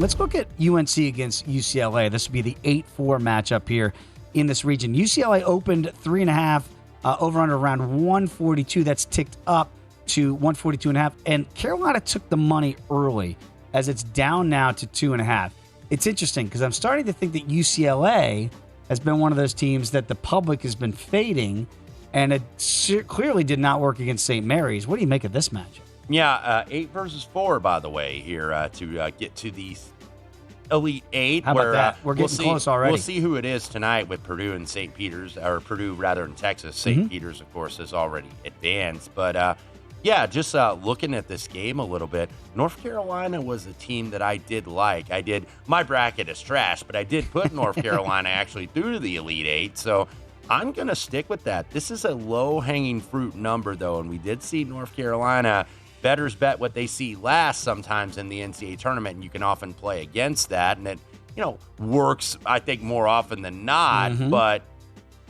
Let's look at UNC against UCLA. This would be the 8-4 matchup here in this region. UCLA opened 3.5 over under around 142. That's ticked up to 142.5. And Carolina took the money early as it's down now to 2.5. It's interesting because I'm starting to think that UCLA has been one of those teams that the public has been fading, and it clearly did not work against St. Mary's. What do you make of this matchup? Yeah, 8 versus 4, by the way, here to get to the Elite 8. How about that? We're getting close already. We'll see who it is tonight with Purdue and St. Peter's, or Purdue rather in Texas. St. Peter's, of course, has already advanced. But, yeah, just looking at this game a little bit, North Carolina was a team that I did like. My bracket is trash, but I did put North Carolina actually through to the Elite 8. So I'm going to stick with that. This is a low-hanging fruit number, though, and we did see North Carolina – bettors bet what they see last sometimes in the NCAA tournament, and you can often play against that, and it, works, I think, more often than not. But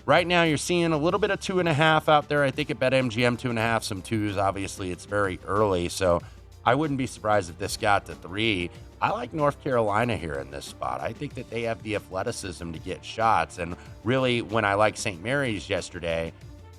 right now you're seeing a little bit of 2.5 out there. I think at BetMGM 2.5, some 2s. Obviously, it's very early, so I wouldn't be surprised if this got to 3. I like North Carolina here in this spot. I think that they have the athleticism to get shots, and really, when I liked St. Mary's yesterday,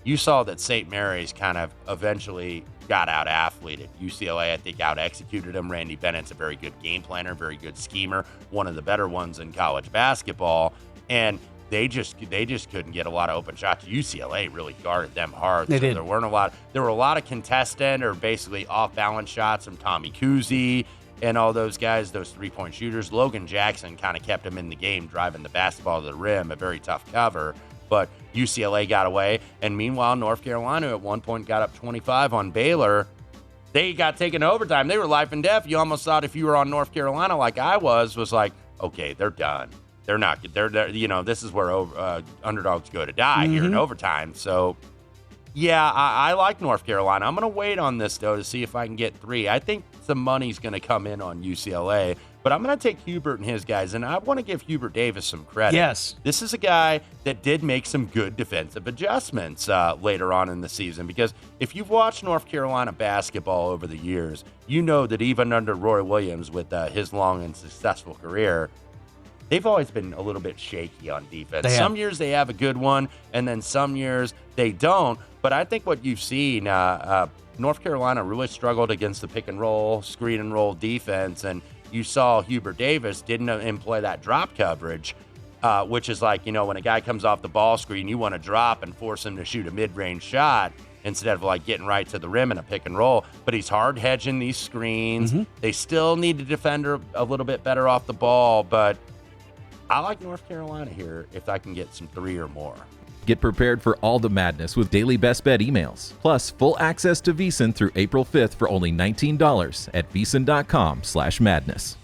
you saw that St. Mary's kind of eventually got out-athleted. UCLA, I think, out-executed them. Randy Bennett's a very good game planner, very good schemer, one of the better ones in college basketball. And they just couldn't get a lot of open shots. UCLA really guarded them hard. They did. There were a lot of contested or basically off-balance shots from Tommy Kuhse and all those guys, those three-point shooters. Logan Jackson kind of kept them in the game, driving the basketball to the rim, a very tough cover. But UCLA got away, and meanwhile, North Carolina at one point got up 25 on Baylor. They got taken to overtime. They were life and death. You almost thought if you were on North Carolina like I was like, okay, they're done. They're not. They're this is where underdogs go to die here in overtime. So, yeah, I like North Carolina. I'm going to wait on this, though, to see if I can get 3. I think some money's going to come in on UCLA. But I'm going to take Hubert and his guys, and I want to give Hubert Davis some credit. Yes. This is a guy that did make some good defensive adjustments later on in the season, because if you've watched North Carolina basketball over the years, you know that even under Roy Williams with his long and successful career, they've always been a little bit shaky on defense. Some years they have a good one, and then some years they don't. But I think what you've seen, North Carolina really struggled against the pick-and-roll, screen-and-roll defense, and you saw Hubert Davis didn't employ that drop coverage, which is like, when a guy comes off the ball screen, you want to drop and force him to shoot a mid-range shot instead of like getting right to the rim in a pick and roll. But he's hard hedging these screens. They still need to defend a little bit better off the ball, but I like North Carolina here if I can get some 3 or more. Get prepared for all the madness with daily best bet emails, plus full access to VEASAN through April 5th for only $19 at VEASAN.com/madness.